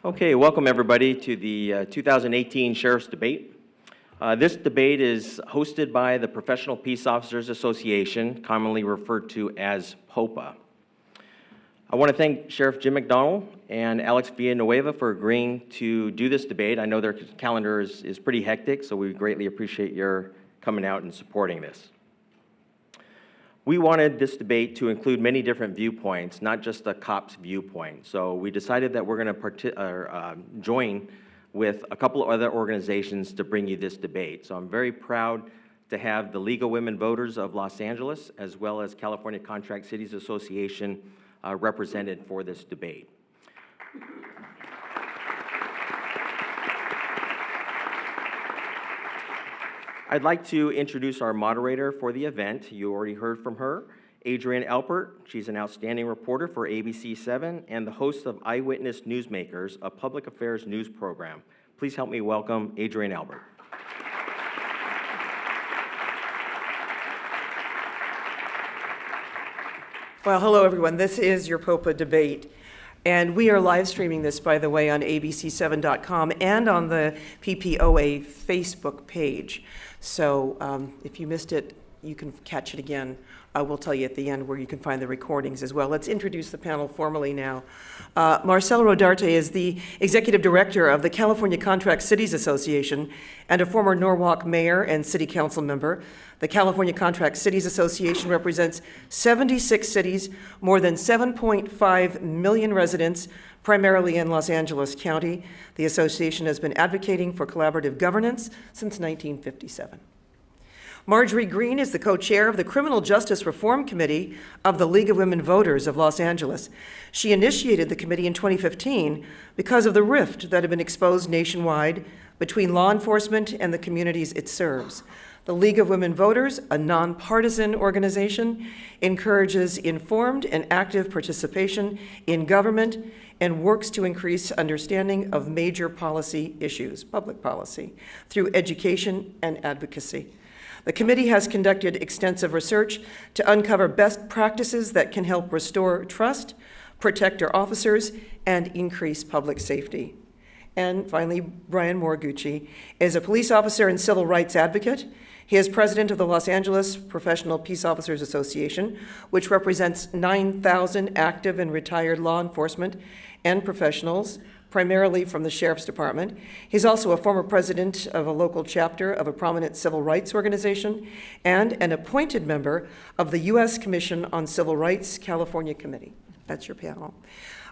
Okay, welcome everybody to the 2018 Sheriff's Debate. This debate is hosted by the Professional Peace Officers Association, commonly referred to as POPA. I want to thank Sheriff Jim McDonald and Alex Villanueva for agreeing to do this debate. I know their calendar is pretty hectic, so we greatly appreciate your coming out and supporting this. We wanted this debate to include many different viewpoints, not just the cop's viewpoint. So we decided that we're going to join with a couple of other organizations to bring you this debate. So I'm very proud to have the League of Women Voters of Los Angeles, as well as California Contract Cities Association represented for this debate. I'd like to introduce our moderator for the event. You already heard from her, Adrienne Alpert. She's an outstanding reporter for ABC7 and the host of Eyewitness Newsmakers, a public affairs news program. Please help me welcome Adrienne Alpert. Well, hello everyone. This is your POPA debate. And we are live streaming this, by the way, on abc7.com and on the PPOA Facebook page. So if you missed it, you can catch it again. I will tell you at the end where you can find the recordings as well. Let's introduce the panel formally now. Marcelo Rodarte is the Executive Director of the California Contract Cities Association and a former Norwalk mayor and city council member. The California Contract Cities Association represents 76 cities, more than 7.5 million residents, primarily in Los Angeles County. The association has been advocating for collaborative governance since 1957. Marjorie Green is the co-chair of the Criminal Justice Reform Committee of the League of Women Voters of Los Angeles. She initiated the committee in 2015 because of the rift that had been exposed nationwide between law enforcement and the communities it serves. The League of Women Voters, a nonpartisan organization, encourages informed and active participation in government and works to increase understanding of major policy issues, public policy, through education and advocacy. The committee has conducted extensive research to uncover best practices that can help restore trust, protect our officers, and increase public safety. And finally, Brian Moriguchi is a police officer and civil rights advocate. He is president of the Los Angeles Professional Peace Officers Association, which represents 9,000 active and retired law enforcement and professionals, primarily from the Sheriff's Department. He's also a former president of a local chapter of a prominent civil rights organization and an appointed member of the U.S. Commission on Civil Rights California Committee. That's your panel.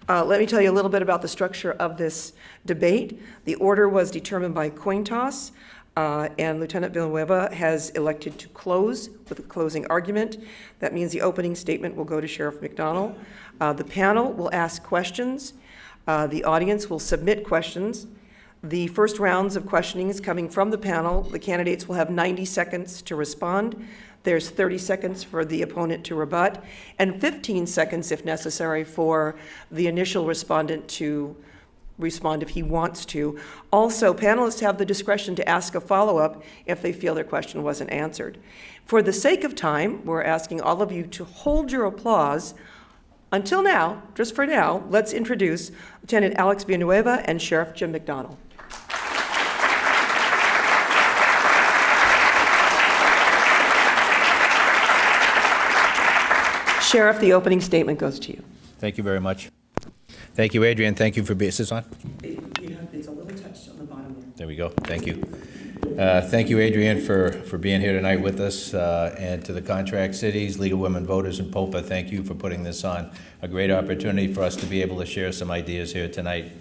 Let me tell you a little bit about the structure of this debate. The order was determined by coin toss, and Lieutenant Villanueva has elected to close with a closing argument. That means the opening statement will go to Sheriff McDonald. The panel will ask questions. The audience will submit questions. The first rounds of questioning is coming from the panel. The candidates will have 90 seconds to respond. There's 30 seconds for the opponent to rebut, and 15 seconds, if necessary, for the initial respondent to respond if he wants to. Also, panelists have the discretion to ask a follow-up if they feel their question wasn't answered. For the sake of time, we're asking all of you to hold your applause. Until now, just for now, let's introduce Lieutenant Alex Villanueva and Sheriff Jim McDonald. Sheriff, the opening statement goes to you. Thank you very much. Thank you, Adrienne. Thank you for being, is this on? It's a little touch on the bottom there. There we go. Thank you. Thank you, Adrienne, for being here tonight with us, and to the Contract Cities, League of Women Voters, and POPA, thank you for putting this on. A great opportunity for us to be able to share some ideas here tonight.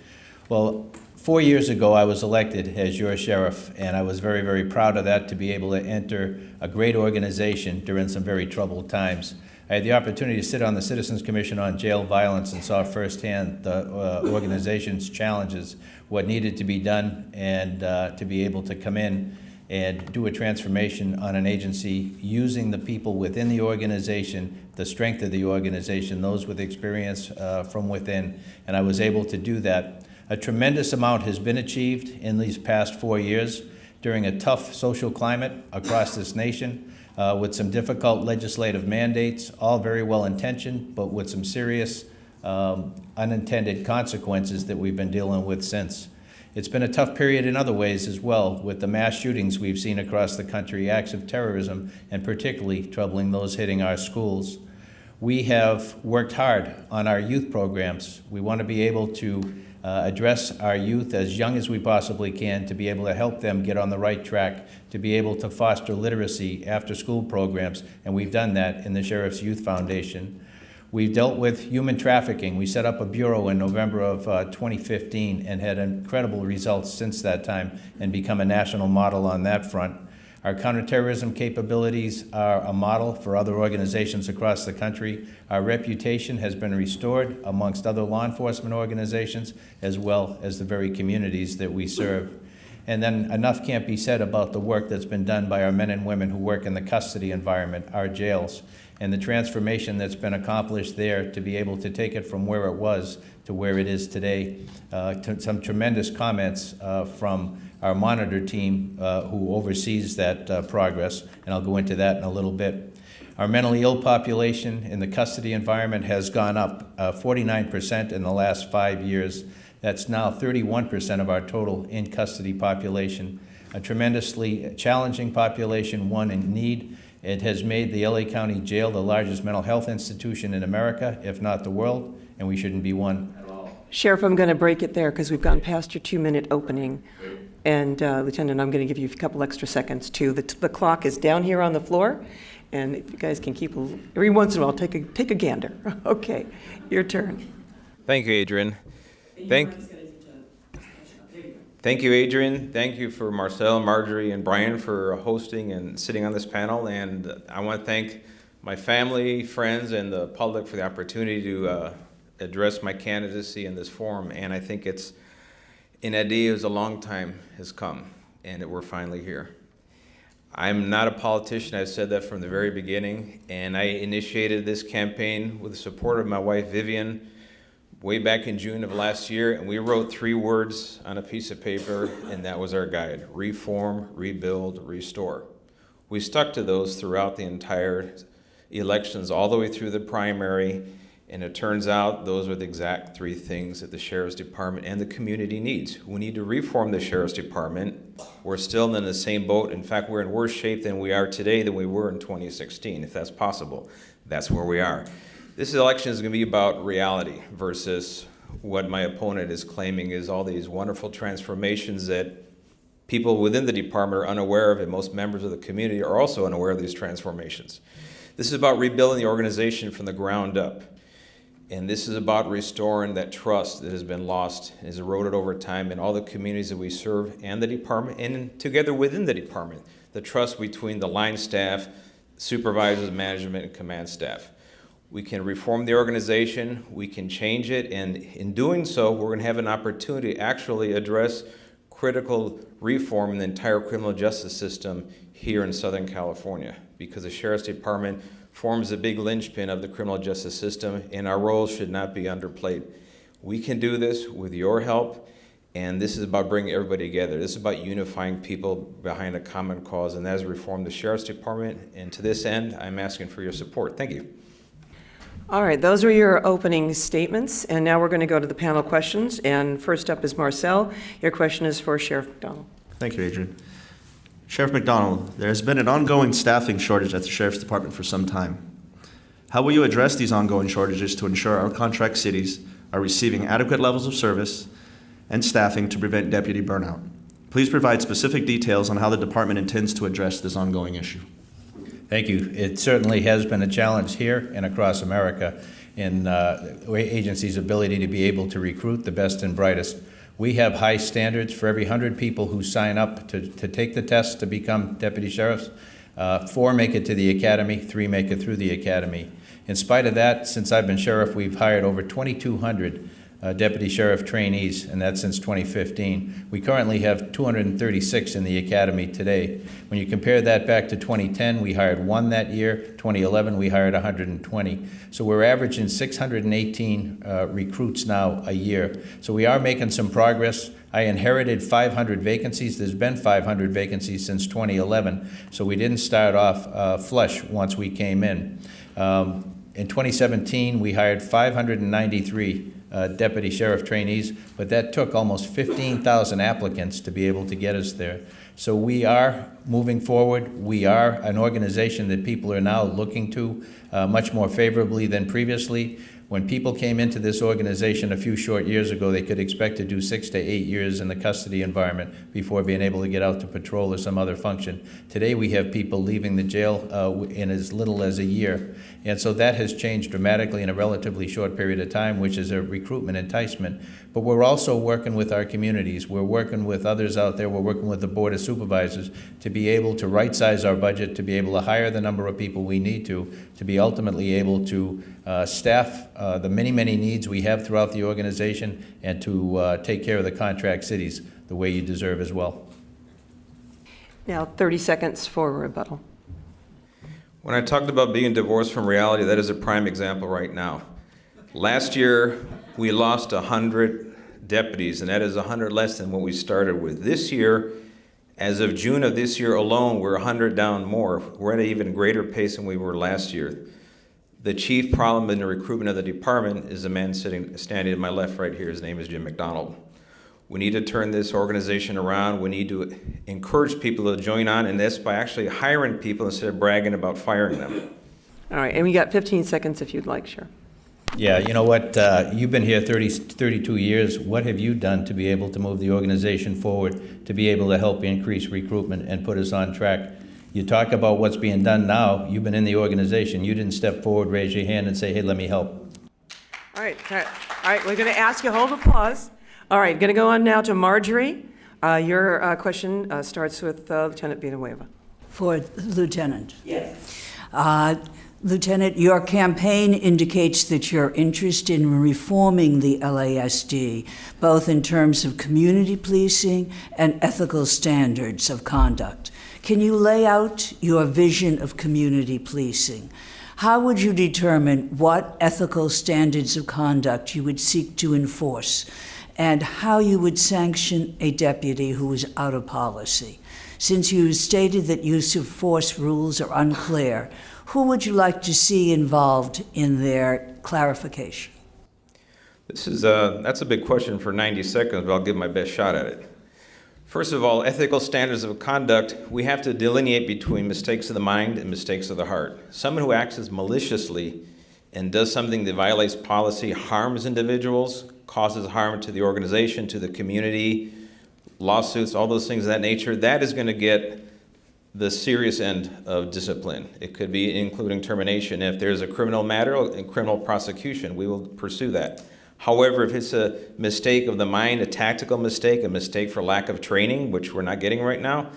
Well, 4 years ago, I was elected as your sheriff, and I was very, very proud of that, to be able to enter a great organization during some very troubled times. I had the opportunity to sit on the Citizens Commission on Jail Violence and saw firsthand the organization's challenges, what needed to be done, and to be able to come in and do a transformation on an agency using the people within the organization, the strength of the organization, those with experience from within, and I was able to do that. A tremendous amount has been achieved in these past 4 years during a tough social climate across this nation. With some difficult legislative mandates, all very well intentioned, but with some serious unintended consequences that we've been dealing with since. It's been a tough period in other ways as well, with the mass shootings we've seen across the country, acts of terrorism, and particularly troubling those hitting our schools. We have worked hard on our youth programs. We want to be able to address our youth as young as we possibly can, to be able to help them get on the right track, to be able to foster literacy after-school programs, and we've done that in the Sheriff's Youth Foundation. We've dealt with human trafficking. We set up a bureau in November of 2015 and had incredible results since that time and become a national model on that front. Our counterterrorism capabilities are a model for other organizations across the country. Our reputation has been restored amongst other law enforcement organizations as well as the very communities that we serve. And then enough can't be said about the work that's been done by our men and women who work in the custody environment, our jails, and the transformation that's been accomplished there to be able to take it from where it was to where it is today. Some tremendous comments from our monitor team who oversees that progress, and I'll go into that in a little bit. Our mentally ill population in the custody environment has gone up 49% in the last 5 years. That's now 31% of our total in-custody population. A tremendously challenging population, one in need. It has made the LA County Jail the largest mental health institution in America, if not the world, and we shouldn't be one at all. Sheriff, I'm going to break it there because we've gone past your 2-minute opening. And Lieutenant, I'm going to give you a couple extra seconds too. The clock is down here on the floor, and if you guys can keep, every once in a while, take a gander. Okay, your turn. Thank you, Adrian. Thank you, Adrian. Thank you for Marcel, Marjorie, and Brian for hosting and sitting on this panel. And I want to thank my family, friends, and the public for the opportunity to address my candidacy in this forum. And I think it's an idea as a long time has come, and we're finally here. I'm not a politician. I've said that from the very beginning, and I initiated this campaign with the support of my wife, Vivian, way back in June of last year, and we wrote 3 words on a piece of paper, and that was our guide: reform, rebuild, restore. We stuck to those throughout the entire elections, all the way through the primary, and it turns out those are the exact 3 things that the Sheriff's Department and the community needs. We need to reform the Sheriff's Department. We're still in the same boat. In fact, we're in worse shape than we are today than we were in 2016, if that's possible. That's where we are. This election is going to be about reality versus what my opponent is claiming is all these wonderful transformations that people within the department are unaware of, and most members of the community are also unaware of these transformations. This is about rebuilding the organization from the ground up. And this is about restoring that trust that has been lost and is eroded over time in all the communities that we serve and the department, and together within the department, the trust between the line staff, supervisors, management, and command staff. We can reform the organization, we can change it, and in doing so, we're going to have an opportunity to actually address critical reform in the entire criminal justice system here in Southern California, because the Sheriff's Department forms a big linchpin of the criminal justice system, and our roles should not be underplayed. We can do this with your help, and this is about bringing everybody together. This is about unifying people behind a common cause, and that is reform the Sheriff's Department. And to this end, I'm asking for your support. Thank you. All right, those were your opening statements, and now we're going to go to the panel questions. And first up is Marcel. Your question is for Sheriff McDonald. Thank you, Adrian. Sheriff McDonald, there has been an ongoing staffing shortage at the Sheriff's Department for some time. How will you address these ongoing shortages to ensure our contract cities are receiving adequate levels of service and staffing to prevent deputy burnout? Please provide specific details on how the department intends to address this ongoing issue. Thank you. It certainly has been a challenge here and across America in agencies' ability to be able to recruit the best and brightest. We have high standards for every 100 people who sign up to take the test to become deputy sheriffs. 4 make it to the academy, 3 make it through the academy. In spite of that, since I've been sheriff, we've hired over 2,200 deputy sheriff trainees, and that's since 2015. We currently have 236 in the academy today. When you compare that back to 2010, we hired 1 that year. 2011, we hired 120. So we're averaging 618 recruits now a year. So we are making some progress. I inherited 500 vacancies. There's been 500 vacancies since 2011, so we didn't start off flush once we came in. In 2017, we hired 593 deputy sheriff trainees, but that took almost 15,000 applicants to be able to get us there. So we are moving forward. We are an organization that people are now looking to much more favorably than previously. When people came into this organization a few short years ago, they could expect to do 6 to 8 years in the custody environment before being able to get out to patrol or some other function. Today, we have people leaving the jail in as little as a year. And so that has changed dramatically in a relatively short period of time, which is a recruitment enticement. But we're also working with our communities. We're working with others out there. We're working with the Board of Supervisors to be able to right-size our budget, to be able to hire the number of people we need to be ultimately able to staff the many, many needs we have throughout the organization and to take care of the contract cities the way you deserve as well. Now, 30 seconds for rebuttal. When I talked about being divorced from reality, that is a prime example right now. Last year, we lost 100 deputies, and that is 100 less than what we started with. This year, as of June of this year alone, we're 100 down more. We're at an even greater pace than we were last year. The chief problem in the recruitment of the department is the man standing to my left right here. His name is Jim McDonald. We need to turn this organization around. We need to encourage people to join on, and that's by actually hiring people instead of bragging about firing them. All right, and we got 15 seconds if you'd like, Sheriff. Yeah, you know what, you've been here 32 years. What have you done to be able to move the organization forward, to be able to help increase recruitment and put us on track? You talk about what's being done now. You've been in the organization. You didn't step forward, raise your hand, and say, hey, let me help. All right, we're going to ask you, hold applause. All right, going to go on now to Marjorie. Your question starts with Lieutenant Villanueva. For Lieutenant. Yes. Lieutenant, your campaign indicates that you're interested in reforming the LASD, both in terms of community policing and ethical standards of conduct. Can you lay out your vision of community policing? How would you determine what ethical standards of conduct you would seek to enforce, and how you would sanction a deputy who is out of policy? Since you stated that use of force rules are unclear, who would you like to see involved in their clarification? That's a big question for 90 seconds, but I'll give my best shot at it. First of all, ethical standards of conduct, we have to delineate between mistakes of the mind and mistakes of the heart. Someone who acts maliciously and does something that violates policy, harms individuals, causes harm to the organization, to the community, lawsuits, all those things of that nature, that is going to get the serious end of discipline. It could be including termination. If there's a criminal matter and criminal prosecution, we will pursue that. However, if it's a mistake of the mind, a tactical mistake, a mistake for lack of training, which we're not getting right now,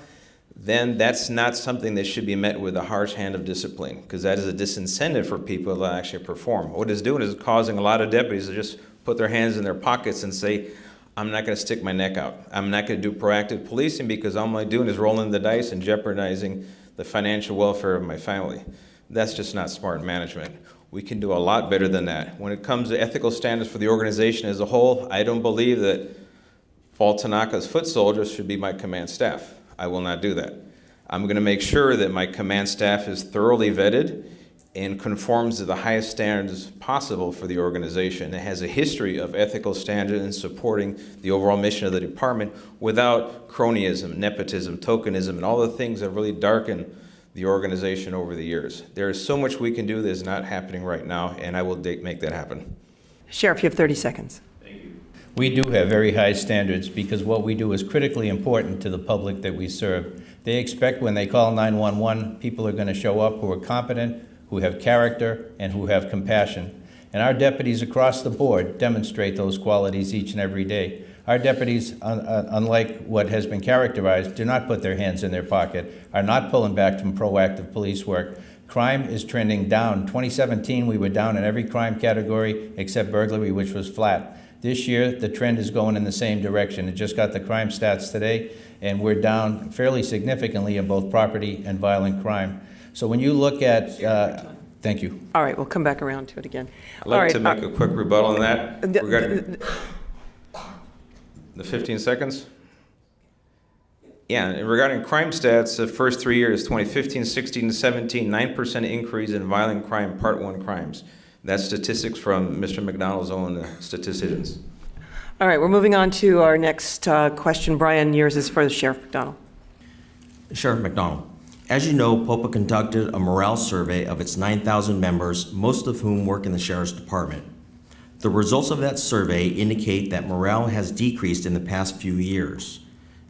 then that's not something that should be met with a harsh hand of discipline, because that is a disincentive for people to actually perform. What it's doing is causing a lot of deputies to just put their hands in their pockets and say, I'm not going to stick my neck out. I'm not going to do proactive policing because all I'm doing is rolling the dice and jeopardizing the financial welfare of my family. That's just not smart management. We can do a lot better than that. When it comes to ethical standards for the organization as a whole, I don't believe that Paul Tanaka's foot soldiers should be my command staff. I will not do that. I'm going to make sure that my command staff is thoroughly vetted and conforms to the highest standards possible for the organization. It has a history of ethical standards and supporting the overall mission of the department without cronyism, nepotism, tokenism, and all the things that really darken the organization over the years. There is so much we can do that is not happening right now, and I will make that happen. Sheriff, you have 30 seconds. We do have very high standards because what we do is critically important to the public that we serve. They expect when they call 911, people are going to show up who are competent, who have character, and who have compassion. And our deputies across the board demonstrate those qualities each and every day. Our deputies, unlike what has been characterized, do not put their hands in their pocket, are not pulling back from proactive police work. Crime is trending down. 2017, we were down in every crime category except burglary, which was flat. This year, the trend is going in the same direction. It just got the crime stats today, and we're down fairly significantly in both property and violent crime. So when you look at, thank you. All right, we'll come back around to it again. I'd like to make a quick rebuttal on that. Regarding the 15 seconds. Yeah, and regarding crime stats, the first 3 years, 2015, 16, and 17, 9% increase in violent crime, Part 1 crimes. That's statistics from Mr. McDonald's own statisticians. All right, we're moving on to our next question. Brian, yours is for Sheriff McDonald. Sheriff McDonald, as you know, POPA conducted a morale survey of its 9,000 members, most of whom work in the Sheriff's Department. The results of that survey indicate that morale has decreased in the past few years.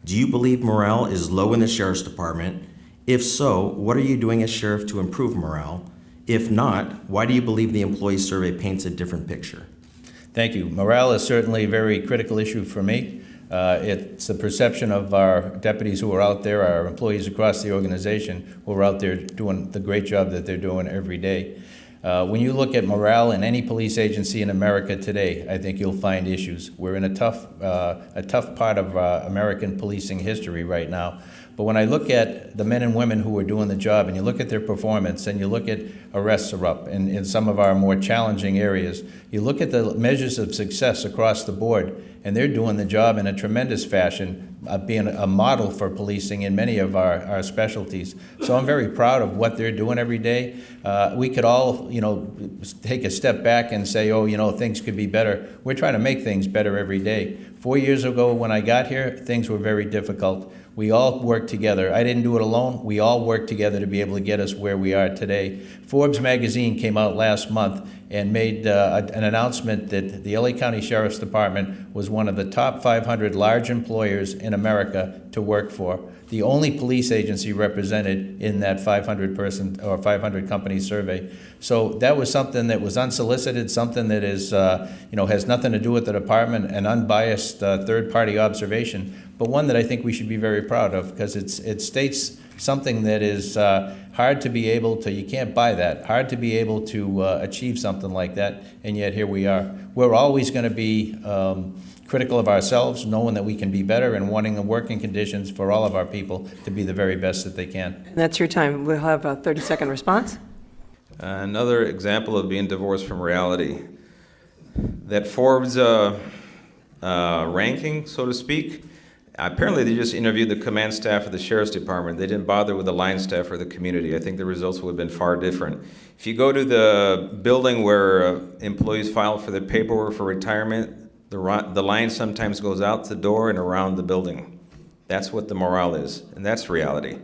Do you believe morale is low in the Sheriff's Department? If so, what are you doing as Sheriff to improve morale? If not, why do you believe the employee survey paints a different picture? Thank you. Morale is certainly a very critical issue for me. It's the perception of our deputies who are out there, our employees across the organization who are out there doing the great job that they're doing every day. When you look at morale in any police agency in America today, I think you'll find issues. We're in a tough part of American policing history right now. But when I look at the men and women who are doing the job, and you look at their performance, and you look at arrests are up in some of our more challenging areas, you look at the measures of success across the board, and they're doing the job in a tremendous fashion, being a model for policing in many of our specialties. So I'm very proud of what they're doing every day. We could all, take a step back and say, things could be better. We're trying to make things better every day. 4 years ago when I got here, things were very difficult. We all worked together. I didn't do it alone. We all worked together to be able to get us where we are today. Forbes magazine came out last month and made an announcement that the LA County Sheriff's Department was one of the top 500 large employers in America to work for. The only police agency represented in that 500-person or 500-company survey. So that was something that was unsolicited, something that is, has nothing to do with the department, an unbiased third-party observation, but one that I think we should be very proud of because it states something that is hard to be able to, you can't buy that, hard to be able to achieve something like that, and yet here we are. We're always going to be critical of ourselves, knowing that we can be better and wanting the working conditions for all of our people to be the very best that they can. And that's your time. We'll have a 30-second response. Another example of being divorced from reality. That Forbes ranking, so to speak, apparently they just interviewed the command staff of the Sheriff's Department. They didn't bother with the line staff or the community. I think the results would have been far different. If you go to the building where employees file for their paperwork for retirement, the line sometimes goes out the door and around the building. That's what the morale is, and that's reality.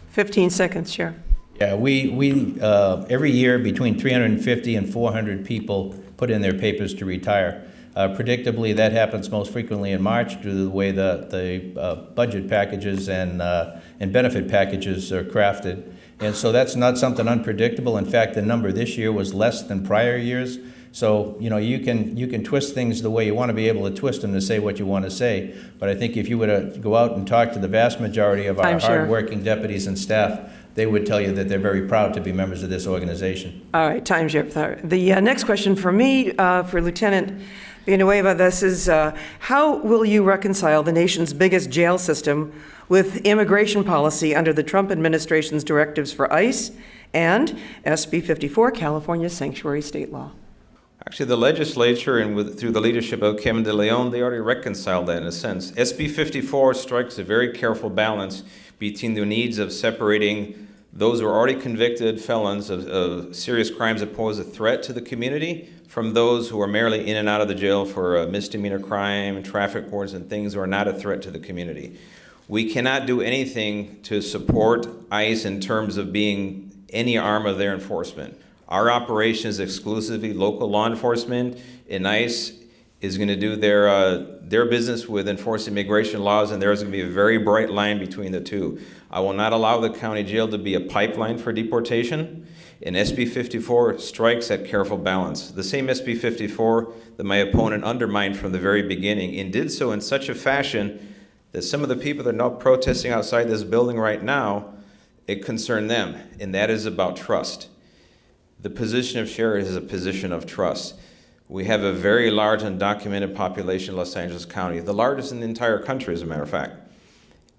15 seconds, Sheriff. Yeah, we every year between 350 and 400 people put in their papers to retire. Predictably, that happens most frequently in March due to the way the budget packages and benefit packages are crafted. And so that's not something unpredictable. In fact, the number this year was less than prior years. So, you can twist things the way you want to be able to twist them to say what you want to say. But I think if you were to go out and talk to the vast majority of our hardworking deputies and staff, they would tell you that they're very proud to be members of this organization. All right, time, Sheriff. The next question for me, for Lieutenant Villanueva, this is, how will you reconcile the nation's biggest jail system with immigration policy under the Trump administration's directives for ICE and SB 54, California's sanctuary state law? Actually, the legislature and through the leadership of Kevin De Leon, they already reconciled that in a sense. SB 54 strikes a very careful balance between the needs of separating those who are already convicted felons of serious crimes that pose a threat to the community from those who are merely in and out of the jail for a misdemeanor crime, traffic courts, and things that are not a threat to the community. We cannot do anything to support ICE in terms of being any arm of their enforcement. Our operation is exclusively local law enforcement, and ICE is going to do their business with enforcing immigration laws, and there's going to be a very bright line between the two. I will not allow the county jail to be a pipeline for deportation, and SB 54 strikes that careful balance. The same SB 54 that my opponent undermined from the very beginning, and did so in such a fashion that some of the people that are now protesting outside this building right now, it concerned them, and that is about trust. The position of sheriff is a position of trust. We have a very large undocumented population in Los Angeles County, the largest in the entire country, as a matter of fact.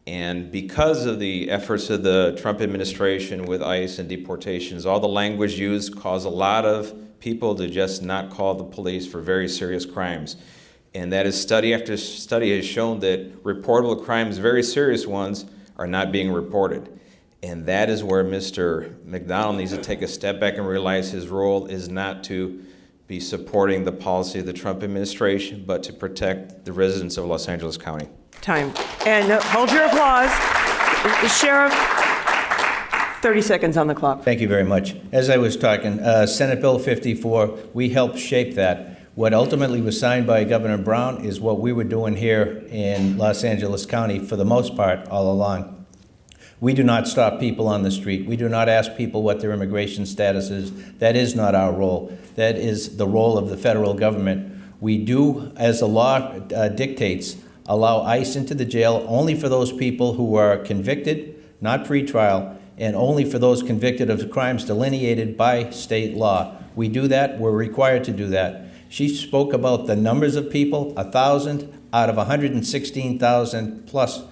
And because of the efforts of the Trump administration with ICE and deportations, all the language used caused a lot of people to just not call the police for very serious crimes. And that is study after study has shown that reportable crimes, very serious ones, are not being reported. And that is where Mr. McDonald needs to take a step back and realize his role is not to be supporting the policy of the Trump administration, but to protect the residents of Los Angeles County. Time. And hold your applause. Sheriff, 30 seconds on the clock. Thank you very much. As I was talking, Senate Bill 54, we helped shape that. What ultimately was signed by Governor Brown is what we were doing here in Los Angeles County for the most part all along. We do not stop people on the street. We do not ask people what their immigration status is. That is not our role. That is the role of the federal government. We do, as the law dictates, allow ICE into the jail only for those people who are convicted, not pretrial, and only for those convicted of crimes delineated by state law. We do that. We're required to do that. She spoke about the numbers of people, 1,000 out of 116,000 plus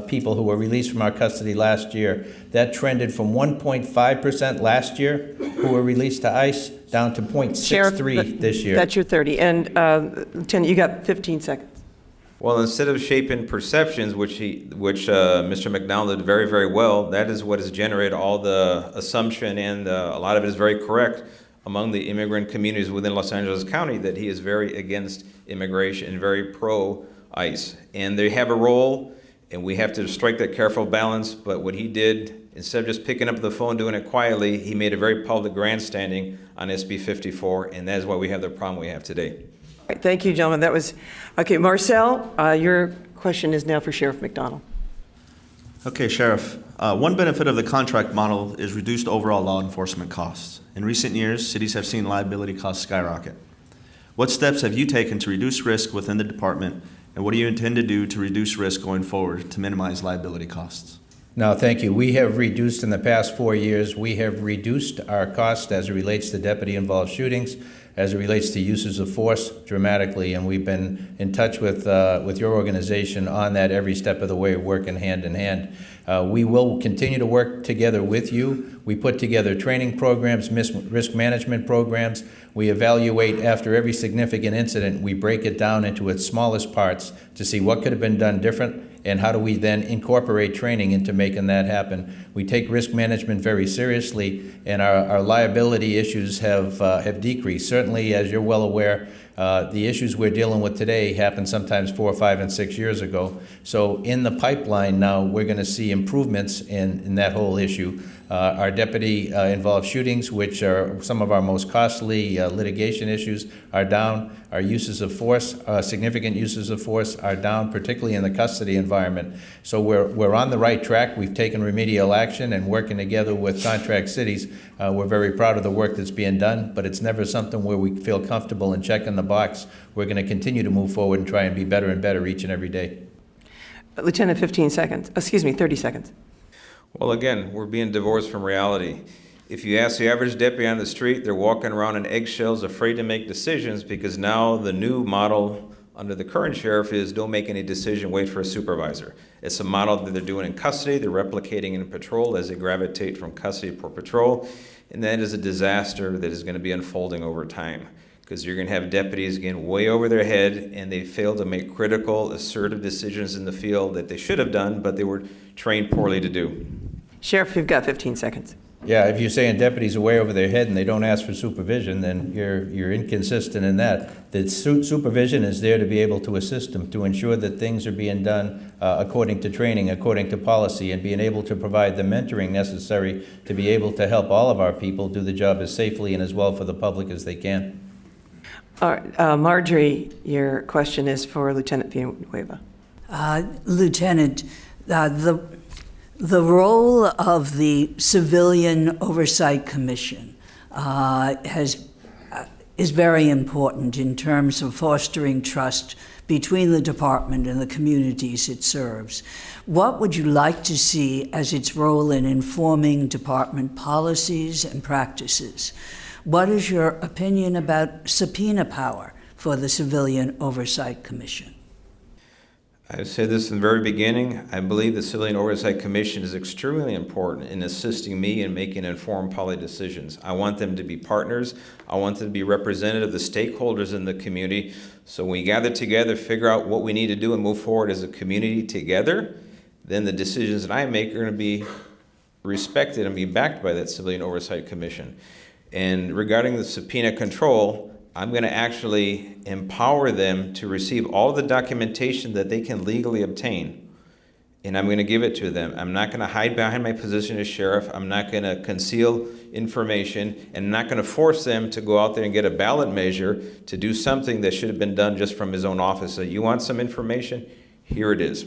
people who were released from our custody last year. That trended from 1.5% last year who were released to ICE down to 0.63 this year. That's your 30. And Lieutenant, you got 15 seconds. Well, instead of shaping perceptions, which Mr. McDonald did very, very well, that is what has generated all the assumption, and a lot of it is very correct among the immigrant communities within Los Angeles County, that he is very against immigration and very pro-ICE. And they have a role, and we have to strike that careful balance. But what he did, instead of just picking up the phone, doing it quietly, he made a very public grandstanding on SB 54, and that is why we have the problem we have today. All right, thank you, gentlemen. That was, okay, Marcel, your question is now for Sheriff McDonald. Okay, Sheriff. One benefit of the contract model is reduced overall law enforcement costs. In recent years, cities have seen liability costs skyrocket. What steps have you taken to reduce risk within the department, and what do you intend to do to reduce risk going forward to minimize liability costs? No, thank you. We have reduced in the past 4 years, we have reduced our cost as it relates to deputy-involved shootings, as it relates to uses of force dramatically, and we've been in touch with your organization on that every step of the way, working hand in hand. We will continue to work together with you. We put together training programs, risk management programs. We evaluate after every significant incident. We break it down into its smallest parts to see what could have been done different, and how do we then incorporate training into making that happen. We take risk management very seriously, and our liability issues have decreased. Certainly, as you're well aware, the issues we're dealing with today happened sometimes 4, 5, and 6 years ago. So in the pipeline now, we're going to see improvements in that whole issue. Our deputy-involved shootings, which are some of our most costly litigation issues, are down. Our uses of force, significant uses of force, are down, particularly in the custody environment. So we're on the right track. We've taken remedial action and working together with contract cities. We're very proud of the work that's being done, but it's never something where we feel comfortable in checking the box. We're going to continue to move forward and try and be better and better each and every day. Lieutenant, 15 seconds. Excuse me, 30 seconds. Well, again, we're being divorced from reality. If you ask the average deputy on the street, they're walking around in eggshells, afraid to make decisions, because now the new model under the current sheriff is don't make any decision, wait for a supervisor. It's a model that they're doing in custody, they're replicating in patrol as they gravitate from custody to patrol, and that is a disaster that is going to be unfolding over time, because you're going to have deputies getting way over their head, and they fail to make critical, assertive decisions in the field that they should have done, but they were trained poorly to do. Sheriff, you've got 15 seconds. Yeah, if you're saying deputies are way over their head and they don't ask for supervision, then you're inconsistent in that. The supervision is there to be able to assist them, to ensure that things are being done according to training, according to policy, and being able to provide the mentoring necessary to be able to help all of our people do the job as safely and as well for the public as they can. All right, Marjorie, your question is for Lieutenant Villanueva. Lieutenant, the role of the Civilian Oversight Commission is very important in terms of fostering trust between the department and the communities it serves. What would you like to see as its role in informing department policies and practices? What is your opinion about subpoena power for the Civilian Oversight Commission? I've said this in the very beginning. I believe the Civilian Oversight Commission is extremely important in assisting me in making informed policy decisions. I want them to be partners. I want them to be representative of the stakeholders in the community. So when we gather together, figure out what we need to do and move forward as a community together, then the decisions that I make are going to be respected and be backed by that Civilian Oversight Commission. And regarding the subpoena control, I'm going to actually empower them to receive all the documentation that they can legally obtain, and I'm going to give it to them. I'm not going to hide behind my position as sheriff. I'm not going to conceal information, and I'm not going to force them to go out there and get a ballot measure to do something that should have been done just from his own office. So you want some information? Here it is.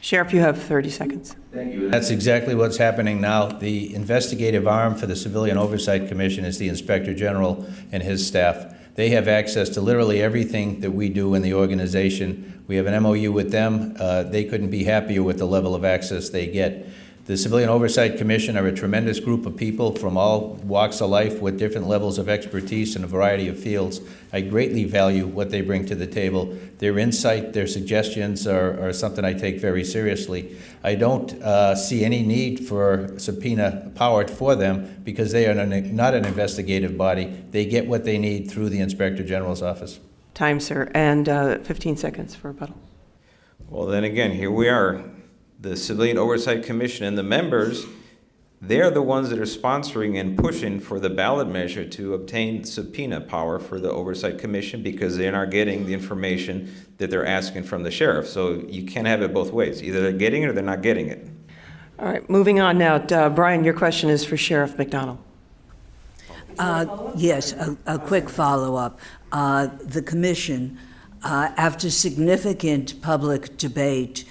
Sheriff, you have 30 seconds. Thank you. That's exactly what's happening now. The investigative arm for the Civilian Oversight Commission is the Inspector General and his staff. They have access to literally everything that we do in the organization. We have an MOU with them. They couldn't be happier with the level of access they get. The Civilian Oversight Commission are a tremendous group of people from all walks of life with different levels of expertise in a variety of fields. I greatly value what they bring to the table. Their insight, their suggestions are something I take very seriously. I don't see any need for subpoena power for them because they are not an investigative body. They get what they need through the Inspector General's office. Time, sir, and 15 seconds for rebuttal. Well, then again, here we are. The Civilian Oversight Commission and the members, they're the ones that are sponsoring and pushing for the ballot measure to obtain subpoena power for the Oversight Commission because they're not getting the information that they're asking from the sheriff. So you can't have it both ways. Either they're getting it or they're not getting it. All right, moving on now. Brian, your question is for Sheriff McDonald. Yes, a quick follow-up. The commission, after significant public debate,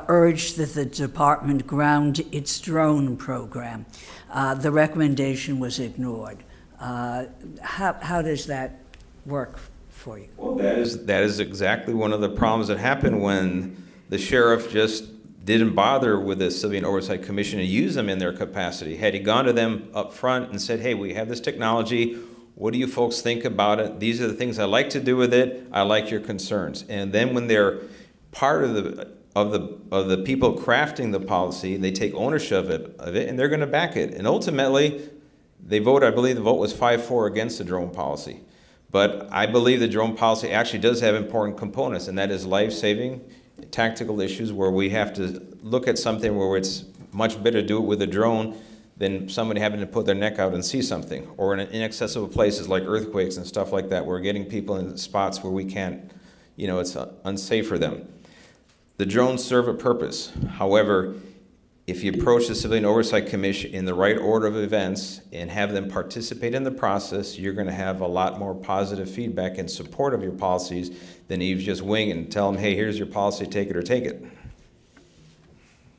urged that the department ground its drone program. The recommendation was ignored. How does that work for you? Well, that is exactly one of the problems that happened when the sheriff just didn't bother with the Civilian Oversight Commission to use them in their capacity. Had he gone to them up front and said, hey, we have this technology, what do you folks think about it? These are the things I like to do with it. I like your concerns. And then when they're part of the people crafting the policy, they take ownership of it, and they're going to back it. And ultimately, they vote, I believe the vote was 5-4 against the drone policy. But I believe the drone policy actually does have important components, and that is life-saving, tactical issues where we have to look at something where it's much better to do it with a drone than somebody having to put their neck out and see something, or in inaccessible places like earthquakes and stuff like that. We're getting people in spots where we can't, it's unsafe for them. The drones serve a purpose. However, if you approach the Civilian Oversight Commission in the right order of events and have them participate in the process, you're going to have a lot more positive feedback in support of your policies than if you just wing and tell them, hey, here's your policy, take it or take it.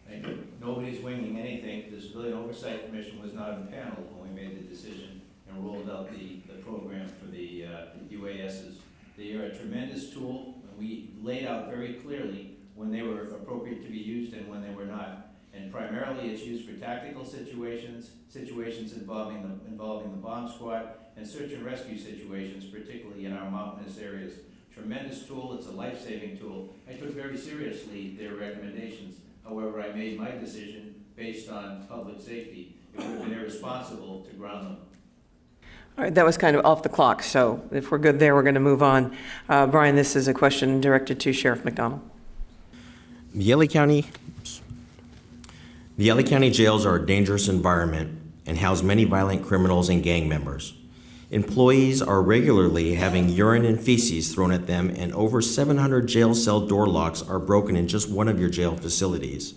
Thank you. Nobody's winging anything. The Civilian Oversight Commission was not in panel when we made the decision and rolled out the program for the UASs. They are a tremendous tool, and we laid out very clearly when they were appropriate to be used and when they were not. And primarily it's used for tactical situations involving the bomb squad, and search and rescue situations, particularly in our mountainous areas. Tremendous tool, it's a life-saving tool. I took very seriously their recommendations. However, I made my decision based on public safety. It would have been irresponsible to ground them. All right, that was kind of off the clock, so if we're good there, we're going to move on. Brian, this is a question directed to Sheriff McDonald. The LA County jails are a dangerous environment and house many violent criminals and gang members. Employees are regularly having urine and feces thrown at them, and over 700 jail cell door locks are broken in just one of your jail facilities.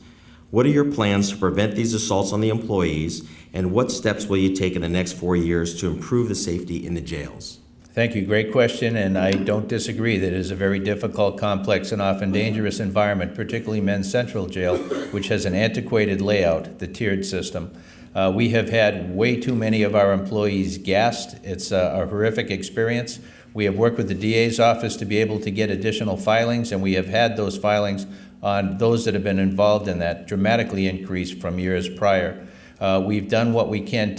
What are your plans to prevent these assaults on the employees, and what steps will you take in the next 4 years to improve the safety in the jails? Thank you. Great question, and I don't disagree that it is a very difficult, complex, and often dangerous environment, particularly Men's Central Jail, which has an antiquated layout, the tiered system. We have had way too many of our employees gassed. It's a horrific experience. We have worked with the DA's office to be able to get additional filings, and we have had those filings on those that have been involved in that dramatically increased from years prior. We've done what we can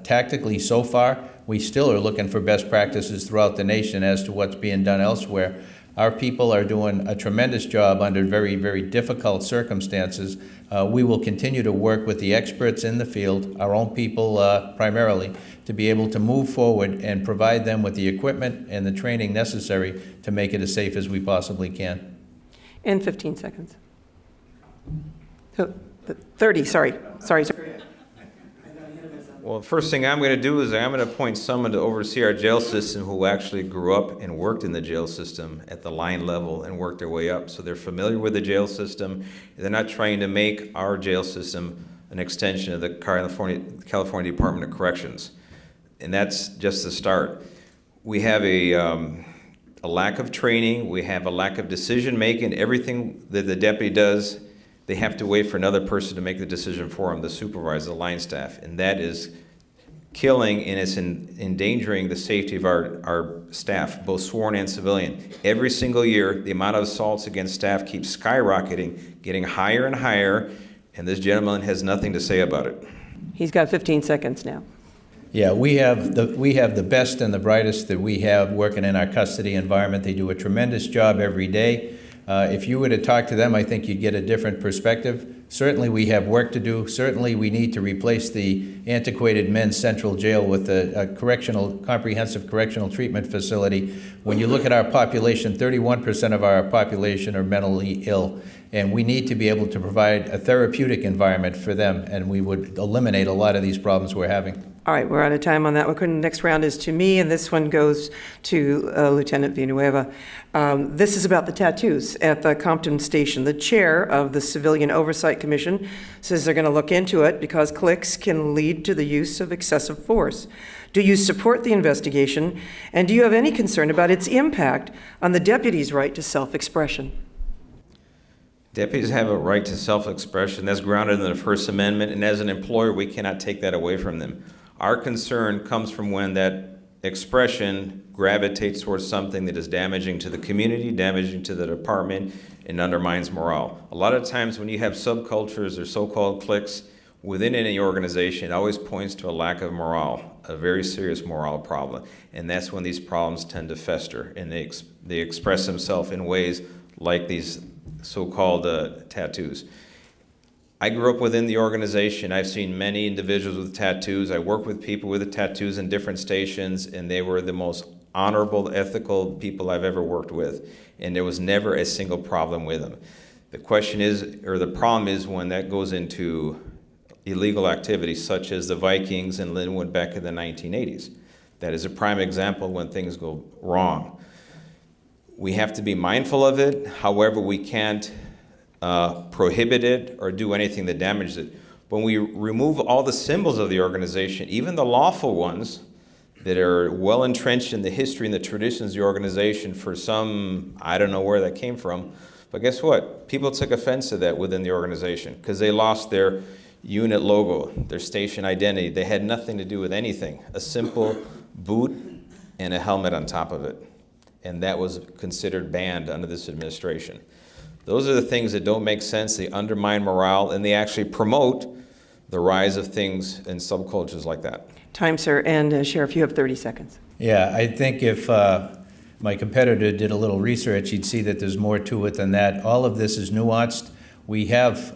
tactically so far. We still are looking for best practices throughout the nation as to what's being done elsewhere. Our people are doing a tremendous job under very, very difficult circumstances. We will continue to work with the experts in the field, our own people primarily, to be able to move forward and provide them with the equipment and the training necessary to make it as safe as we possibly can. And 15 seconds. So, 30, sorry. Well, first thing I'm going to do is I'm going to appoint someone to oversee our jail system who actually grew up and worked in the jail system at the line level and worked their way up. So they're familiar with the jail system. They're not trying to make our jail system an extension of the California Department of Corrections. And that's just the start. We have a lack of training. We have a lack of decision making. Everything that the deputy does, they have to wait for another person to make the decision for them, the supervisor, the line staff. And that is killing and it's endangering the safety of our staff, both sworn and civilian. Every single year, the amount of assaults against staff keeps skyrocketing, getting higher and higher, and this gentleman has nothing to say about it. He's got 15 seconds now. Yeah, we have the best and the brightest that we have working in our custody environment. They do a tremendous job every day. If you were to talk to them, I think you'd get a different perspective. Certainly we have work to do. Certainly we need to replace the antiquated men's central jail with a comprehensive correctional treatment facility. When you look at our population, 31% of our population are mentally ill, and we need to be able to provide a therapeutic environment for them, and we would eliminate a lot of these problems we're having. All right, we're out of time on that one. Next round is to me, and this one goes to Lieutenant Villanueva. This is about the tattoos at the Compton Station. The chair of the Civilian Oversight Commission says they're going to look into it because clicks can lead to the use of excessive force. Do you support the investigation, and do you have any concern about its impact on the deputy's right to self-expression? Deputies have a right to self-expression. That's grounded in the First Amendment, and as an employer, we cannot take that away from them. Our concern comes from when that expression gravitates towards something that is damaging to the community, damaging to the department, and undermines morale. A lot of times when you have subcultures or so-called cliques within any organization, it always points to a lack of morale, a very serious morale problem. And that's when these problems tend to fester, and they express themselves in ways like these so-called tattoos. I grew up within the organization. I've seen many individuals with tattoos. I work with people with tattoos in different stations, and they were the most honorable, ethical people I've ever worked with. And there was never a single problem with them. The question is, or the problem is when that goes into illegal activities such as the Vikings and Linwood back in the 1980s. That is a prime example when things go wrong. We have to be mindful of it. However, we can't prohibit it or do anything that damages it. When we remove all the symbols of the organization, even the lawful ones that are well entrenched in the history and the traditions of the organization for some, I don't know where that came from, but guess what? People took offense to that within the organization because they lost their unit logo, their station identity. They had nothing to do with anything. A simple boot and a helmet on top of it. And that was considered banned under this administration. Those are the things that don't make sense. They undermine morale, and they actually promote the rise of things and subcultures like that. Time, sir. And Sheriff, you have 30 seconds. Yeah, I think if my competitor did a little research, he'd see that there's more to it than that. All of this is nuanced. We have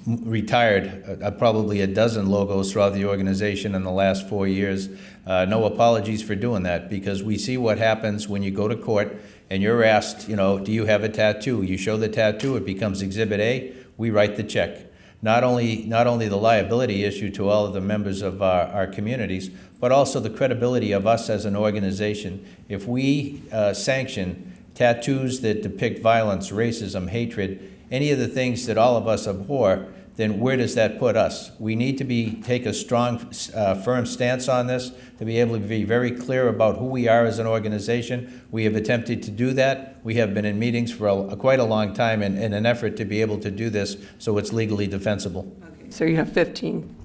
retired probably a dozen logos throughout the organization in the last 4 years. No apologies for doing that, because we see what happens when you go to court and you're asked, do you have a tattoo? You show the tattoo, it becomes Exhibit A, we write the check. Not only the liability issue to all of the members of our communities, but also the credibility of us as an organization. If we sanction tattoos that depict violence, racism, hatred, any of the things that all of us abhor, then where does that put us? We need to take a strong, firm stance on this, to be able to be very clear about who we are as an organization. We have attempted to do that. We have been in meetings for quite a long time in an effort to be able to do this so it's legally defensible. Okay. So you have 15.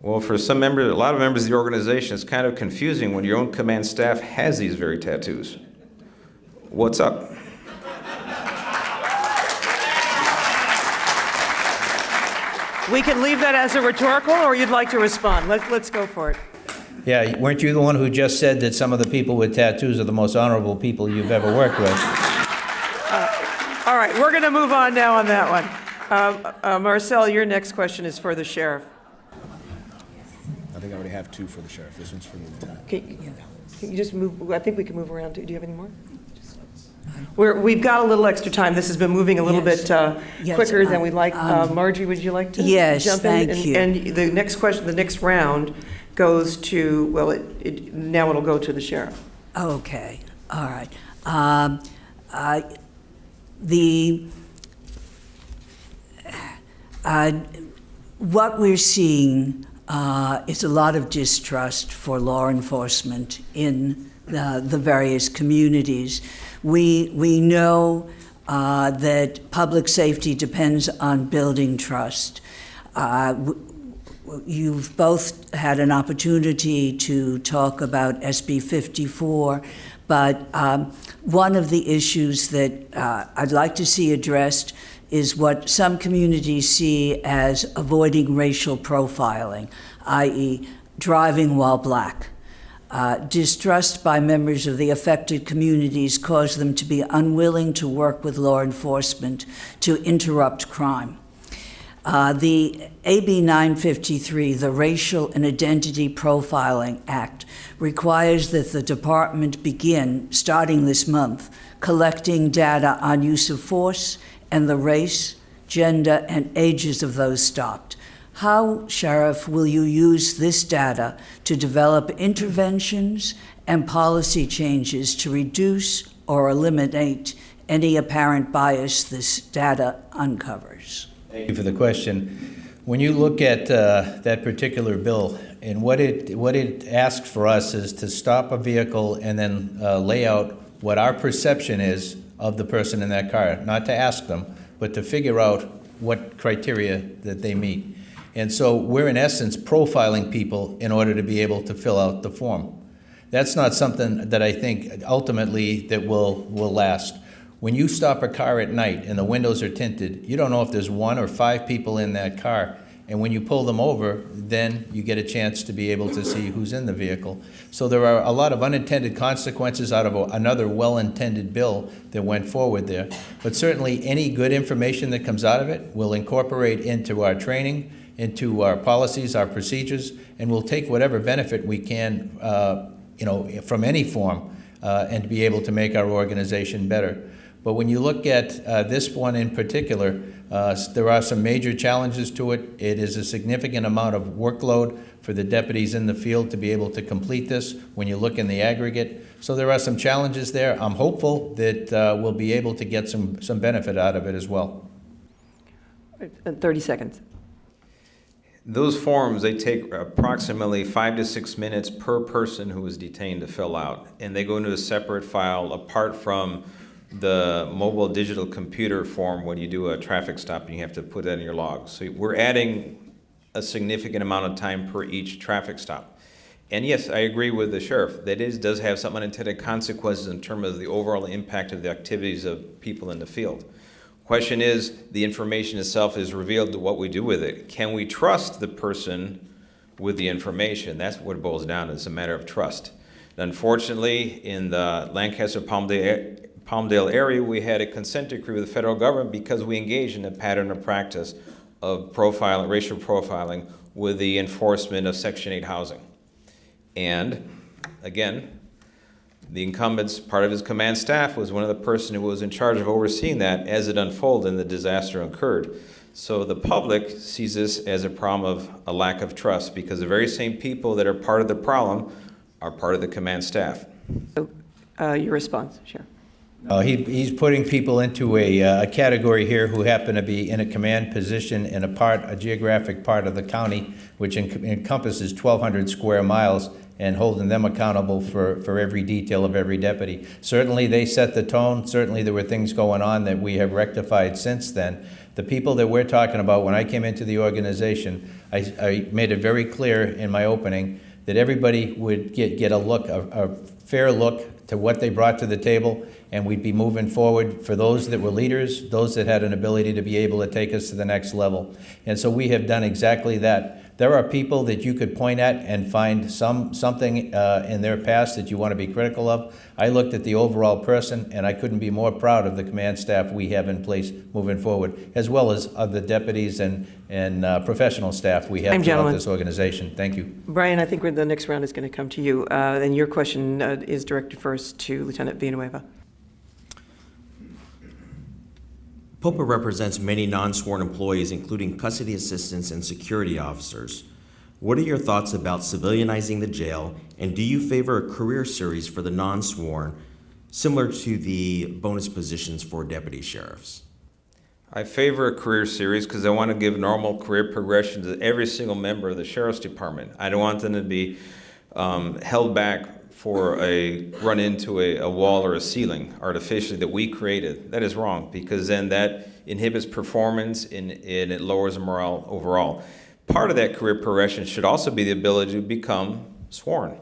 Well, for some members, a lot of members of the organization, it's kind of confusing when your own command staff has these very tattoos. What's up? We can leave that as a rhetorical, or you'd like to respond. Let's go for it. Yeah, weren't you the one who just said that some of the people with tattoos are the most honorable people you've ever worked with? All right, we're going to move on now on that one. Marcel, your next question is for the sheriff. I think I already have two for the sheriff. This one's for the lieutenant. Can you just move, I think we can move around. Do you have any more? We've got a little extra time. This has been moving a little Yes. bit Yes, quicker than we'd like. Margie, would you like to Yes, jump in? thank you. And the next question, the next round goes to, well, now it'll go to the sheriff. Okay, all right. What we're seeing is a lot of distrust for law enforcement in the various communities. We know that public safety depends on building trust. You've both had an opportunity to talk about SB 54, but one of the issues that I'd like to see addressed is what some communities see as avoiding racial profiling, i.e. driving while black. Distrust by members of the affected communities cause them to be unwilling to work with law enforcement to interrupt crime. The AB 953, the Racial and Identity Profiling Act, requires that the department begin, starting this month, collecting data on use of force and the race, gender, and ages of those stopped. How, Sheriff, will you use this data to develop interventions and policy changes to reduce or eliminate any apparent bias this data uncovers? Thank you for the question. When you look at that particular bill, and what it asks for us is to stop a vehicle and then lay out what our perception is of the person in that car, not to ask them, but to figure out what criteria that they meet. And so we're in essence profiling people in order to be able to fill out the form. That's not something that I think ultimately that will last. When you stop a car at night and the windows are tinted, you don't know if there's 1 or 5 people in that car. And when you pull them over, then you get a chance to be able to see who's in the vehicle. So there are a lot of unintended consequences out of another well-intended bill that went forward there. But certainly any good information that comes out of it will incorporate into our training, into our policies, our procedures, and we'll take whatever benefit we can, from any form, and be able to make our organization better. But when you look at this one in particular, there are some major challenges to it. It is a significant amount of workload for the deputies in the field to be able to complete this when you look in the aggregate. So there are some challenges there. I'm hopeful that we'll be able to get some benefit out of it as well. 30 seconds. Those forms, they take approximately 5 to 6 minutes per person who is detained to fill out. And they go into a separate file apart from the mobile digital computer form when you do a traffic stop and you have to put that in your log. So we're adding a significant amount of time per each traffic stop. And yes, I agree with the sheriff. That does have some unintended consequences in terms of the overall impact of the activities of people in the field. Question is, the information itself is revealed to what we do with it. Can we trust the person with the information? That's what it boils down to. It's a matter of trust. Unfortunately, in the Lancaster-Palmdale area, we had a consent decree with the federal government because we engaged in a pattern of practice of profiling, racial profiling, with the enforcement of Section 8 housing. And again, the incumbent's part of his command staff was one of the person who was in charge of overseeing that as it unfolded and the disaster occurred. So the public sees this as a problem of a lack of trust because the very same people that are part of the problem are part of the command staff. So, your response, Sheriff. He's putting people into a category here who happen to be in a command position in a geographic part of the county, which encompasses 1,200 square miles, and holding them accountable for every detail of every deputy. Certainly they set the tone. Certainly there were things going on that we have rectified since then. The people that we're talking about, when I came into the organization, I made it very clear in my opening that everybody would get a fair look to what they brought to the table, and we'd be moving forward for those that were leaders, those that had an ability to be able to take us to the next level. And so we have done exactly that. There are people that you could point at and find something in their past that you want to be critical of. I looked at the overall person, and I couldn't be more proud of the command staff we have in place moving forward, as well as of the deputies and professional staff we have throughout Gentlemen. this organization. Thank you. Brian, I think the next round is going to come to you, and your question is directed first to Lieutenant Villanueva. POPA represents many non-sworn employees, including custody assistants and security officers. What are your thoughts about civilianizing the jail, and do you favor a career series for the non-sworn, similar to the bonus positions for deputy sheriffs? I favor a career series because I want to give normal career progression to every single member of the Sheriff's Department. I don't want them to be held back for a run into a wall or a ceiling artificially that we created. That is wrong, because then that inhibits performance and it lowers the morale overall. Part of that career progression should also be the ability to become sworn.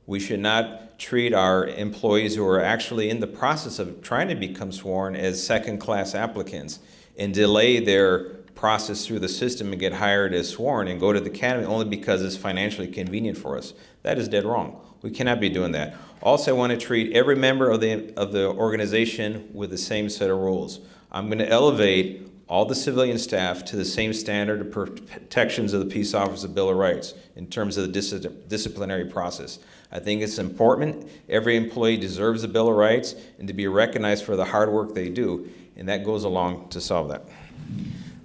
We should not treat our employees who are actually in the process of trying to become sworn as second-class applicants and delay their process through the system and get hired as sworn and go to the academy only because it's financially convenient for us. That is dead wrong. We cannot be doing that. Also, I want to treat every member of the organization with the same set of rules. I'm going to elevate all the civilian staff to the same standard of protections of the Peace Officer Bill of Rights in terms of the disciplinary process. I think it's important. Every employee deserves a Bill of Rights and to be recognized for the hard work they do, and that goes along to solve that.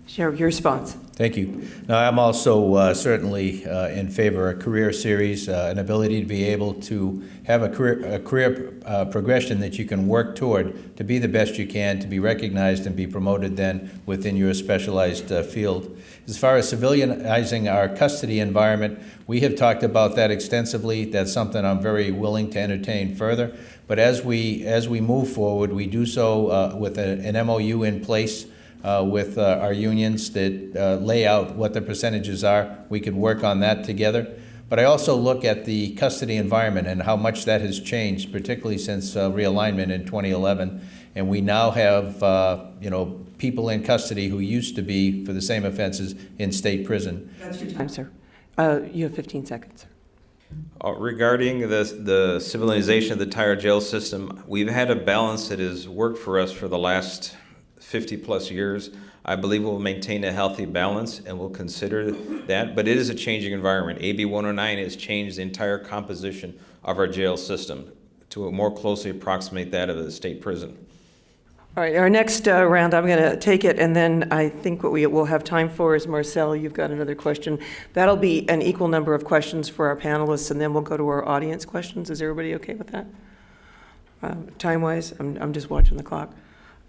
Sheriff, your response. Thank you. Now, I'm also certainly in favor of a career series, an ability to be able to have a career progression that you can work toward to be the best you can, to be recognized and be promoted then within your specialized field. As far as civilianizing our custody environment, we have talked about that extensively. That's something I'm very willing to entertain further. But as we move forward, we do so with an MOU in place with our unions that lay out what the percentages are. We could work on that together. But I also look at the custody environment and how much that has changed, particularly since realignment in 2011. And we now have people in custody who used to be, for the same offenses, in state prison. That's your time, sir. You have 15 seconds, sir. Regarding the civilization of the entire jail system, we've had a balance that has worked for us for the last 50 plus years. I believe we'll maintain a healthy balance and we'll consider that, but it is a changing environment. AB 109 has changed the entire composition of our jail system to more closely approximate that of the state prison. All right, our next round, I'm going to take it, and then I think what we will have time for is, Marcel, you've got another question. That'll be an equal number of questions for our panelists, and then we'll go to our audience questions. Is everybody okay with that? Time-wise, I'm just watching the clock.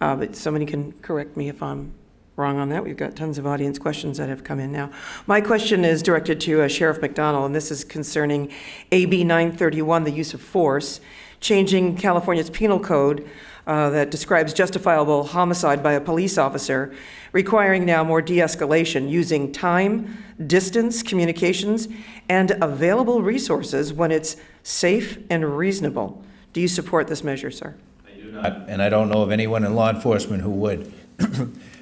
But somebody can correct me if I'm wrong on that. We've got tons of audience questions that have come in now. My question is directed to Sheriff McDonald, and this is concerning AB 931, the use of force, changing California's penal code that describes justifiable homicide by a police officer, requiring now more de-escalation using time, distance, communications, and available resources when it's safe and reasonable. Do you support this measure, sir? And I don't know of anyone in law enforcement who would.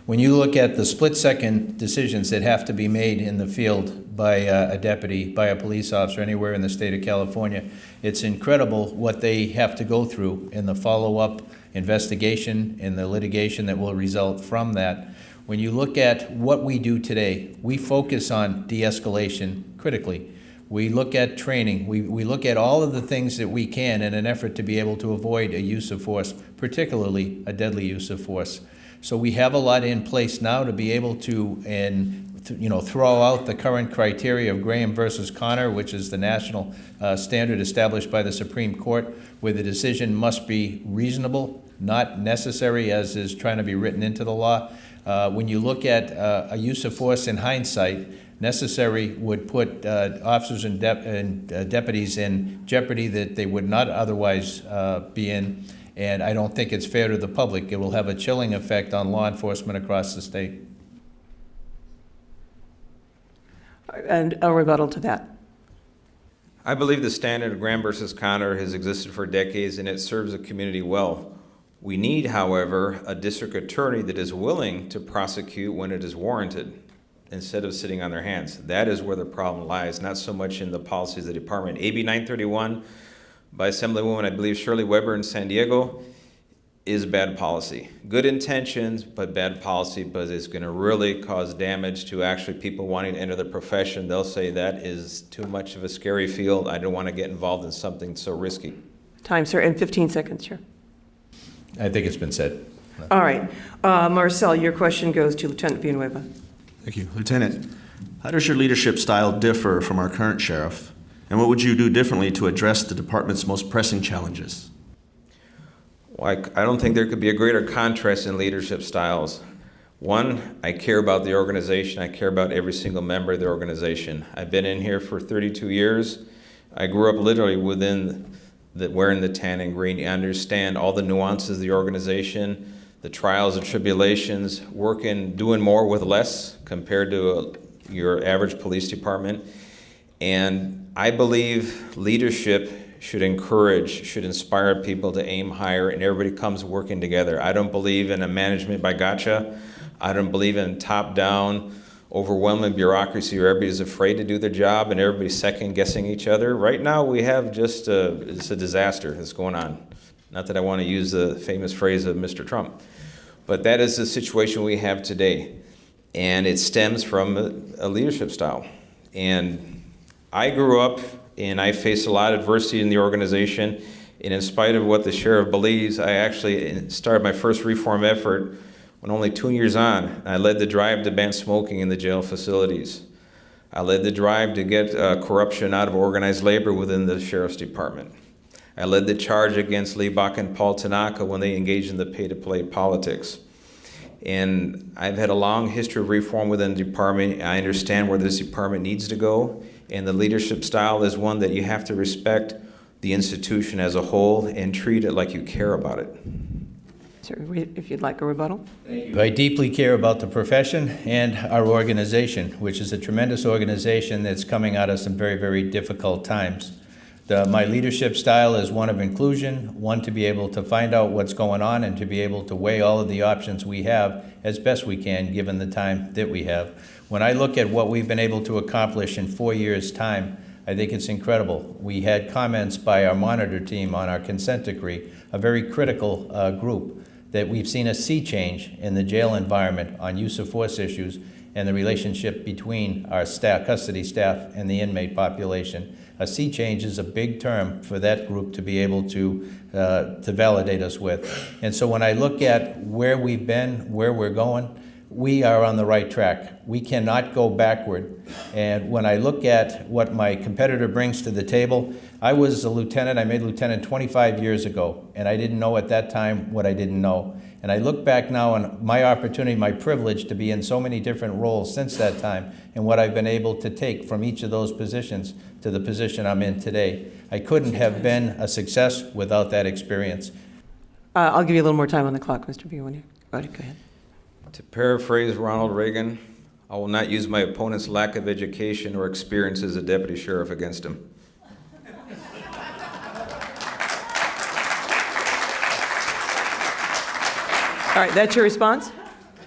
When you look at the split-second decisions that have to be made in the field by a deputy, by a police officer anywhere in the state of California, it's incredible what they have to go through in the follow-up investigation and the litigation that will result from that. When you look at what we do today, we focus on de-escalation critically. We look at training. We look at all of the things that we can in an effort to be able to avoid a use of force, particularly a deadly use of force. So we have a lot in place now to be able to throw out the current criteria of Graham versus Connor, which is the national standard established by the Supreme Court, where the decision must be reasonable, not necessary, as is trying to be written into the law. When you look at a use of force in hindsight, necessary would put officers and deputies in jeopardy that they would not otherwise be in, and I don't think it's fair to the public. It will have a chilling effect on law enforcement across the state. And a rebuttal to that. I believe the standard of Graham versus Connor has existed for decades and it serves the community well. We need, however, a district attorney that is willing to prosecute when it is warranted. instead of sitting on their hands. That is where the problem lies, not so much in the policies of the department. AB 931 by Assemblywoman, I believe, Shirley Weber in San Diego is bad policy. Good intentions, but bad policy, because it's going to really cause damage to actually people wanting to enter the profession. They'll say that is too much of a scary field. I don't want to get involved in something so risky. Time, sir, and 15 seconds, sure. I think it's been said. All right. Marcel, your question goes to Lieutenant Villanueva. Thank you. Lieutenant, how does your leadership style differ from our current sheriff? And what would you do differently to address the department's most pressing challenges? Well, I don't think there could be a greater contrast in leadership styles. One, I care about the organization. I care about every single member of the organization. I've been in here for 32 years. I grew up literally wearing the tan and green. You understand all the nuances of the organization, the trials and tribulations, doing more with less compared to your average police department. And I believe leadership should inspire people to aim higher, and everybody comes working together. I don't believe in a management by gotcha. I don't believe in top-down, overwhelming bureaucracy where everybody's afraid to do their job and everybody's second-guessing each other. Right now, we have it's a disaster that's going on. Not that I want to use the famous phrase of Mr. Trump, but that is the situation we have today, and it stems from a leadership style. And I grew up and I faced a lot of adversity in the organization, and in spite of what the sheriff believes, I actually started my first reform effort when only 2 years on. I led the drive to ban smoking in the jail facilities. I led the drive to get corruption out of organized labor within the sheriff's department. I led the charge against Lee Bach and Paul Tanaka when they engaged in the pay-to-play politics. And I've had a long history of reform within the department. I understand where this department needs to go, and the leadership style is one that you have to respect the institution as a whole and treat it like you care about it. Sir, if you'd like a rebuttal. I deeply care about the profession and our organization, which is a tremendous organization that's coming out of some very, very difficult times. My leadership style is one of inclusion, one to be able to find out what's going on and to be able to weigh all of the options we have as best we can, given the time that we have. When I look at what we've been able to accomplish in 4 years' time, I think it's incredible. We had comments by our monitor team on our consent decree, a very critical group, that we've seen a sea change in the jail environment on use of force issues and the relationship between our staff, custody staff and the inmate population. A sea change is a big term for that group to be able to validate us with. And so when I look at where we've been, where we're going, we are on the right track. We cannot go backward. And when I look at what my competitor brings to the table, I was a lieutenant. I made lieutenant 25 years ago, and I didn't know at that time what I didn't know. And I look back now on my opportunity, my privilege to be in so many different roles since that time, and what I've been able to take from each of those positions to the position I'm in today. I couldn't have been a success without that experience. I'll give you a little more time on the clock, Mr. V. Go ahead. To paraphrase Ronald Reagan, I will not use my opponent's lack of education or experience as a deputy sheriff against him. All right, that's your response?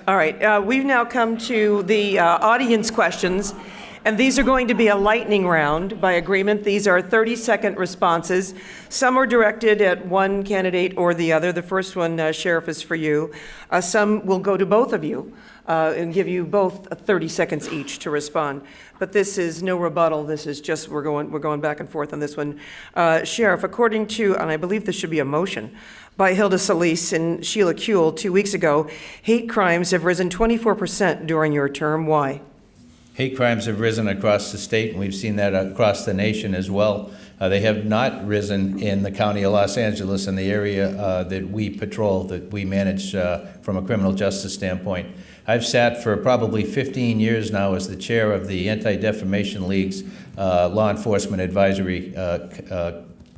All right, we've now come to the audience questions, and these are going to be a lightning round by agreement. These are 30-second responses. Some are directed at one candidate or the other. The first one, Sheriff, is for you. Some will go to both of you and give you both 30 seconds each to respond. But this is no rebuttal. This is just we're going back and forth on this one. Sheriff, according to, and I believe this should be a motion, by Hilda Solis and Sheila Kuehl 2 weeks ago, hate crimes have risen 24% during your term. Why? Hate crimes have risen across the state, and we've seen that across the nation as well. They have not risen in the county of Los Angeles, in the area that we patrol, that we manage from a criminal justice standpoint. I've sat for probably 15 years now as the chair of the Anti-Defamation League's Law Enforcement Advisory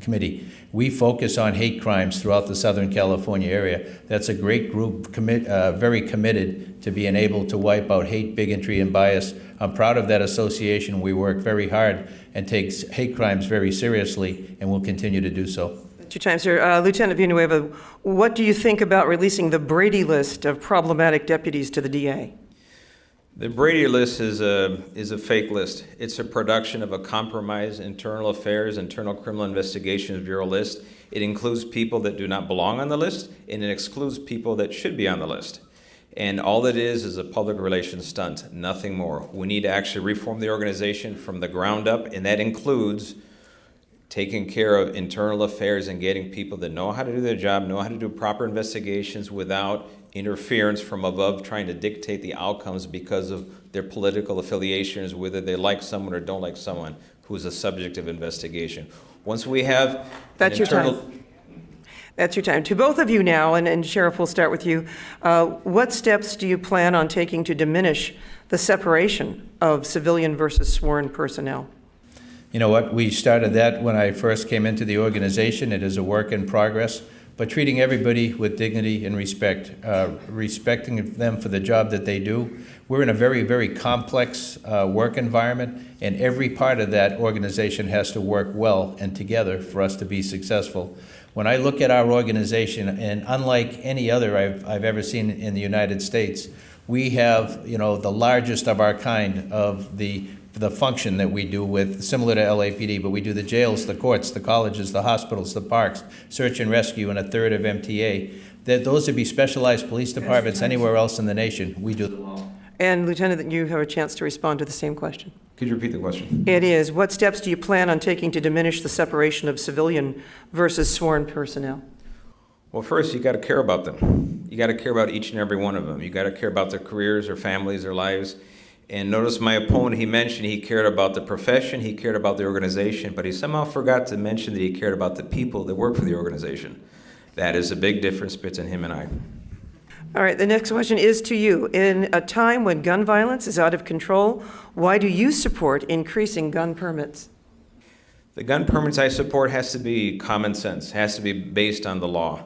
Committee. We focus on hate crimes throughout the Southern California area. That's a great group, very committed to being able to wipe out hate, bigotry, and bias. I'm proud of that association. We work very hard and take hate crimes very seriously, and will continue to do so. 2 times, sir. Lieutenant Villanueva, what do you think about releasing the Brady list of problematic deputies to the DA? The Brady list is a fake list. It's a production of a compromised Internal Affairs, Internal Criminal Investigations Bureau list. It includes people that do not belong on the list, and it excludes people that should be on the list. And all it is a public relations stunt, nothing more. We need to actually reform the organization from the ground up, and that includes taking care of internal affairs and getting people that know how to do their job, know how to do proper investigations without interference from above trying to dictate the outcomes because of their political affiliations, whether they like someone or don't like someone who's a subject of investigation. Once we have That's your time. That's your time. To both of you now, and Sheriff, we'll start with you. What steps do you plan on taking to diminish the separation of civilian versus sworn personnel? You know what, we started that when I first came into the organization. It is a work in progress, but treating everybody with dignity and respect, respecting them for the job that they do. We're in a very, very complex work environment, and every part of that organization has to work well and together for us to be successful. When I look at our organization, and unlike any other I've ever seen in the United States, we have, you know, the largest of our kind of the function that we do with, similar to LAPD, but we do the jails, the courts, the colleges, the hospitals, the parks, search and rescue, and a third of MTA. Those would be specialized police departments anywhere else in the nation. We do them all. And Lieutenant, you have a chance to respond to the same question. Could you repeat the question? It is, what steps do you plan on taking to diminish the separation of civilian versus sworn personnel? Well, first, you got to care about them. You got to care about each and every one of them. You got to care about their careers, their families, their lives. And notice my opponent, he mentioned he cared about the profession, he cared about the organization, but he somehow forgot to mention that he cared about the people that work for the organization. That is a big difference between him and I. All right, the next question is to you. In a time when gun violence is out of control, why do you support increasing gun permits? The gun permits I support has to be common sense, has to be based on the law.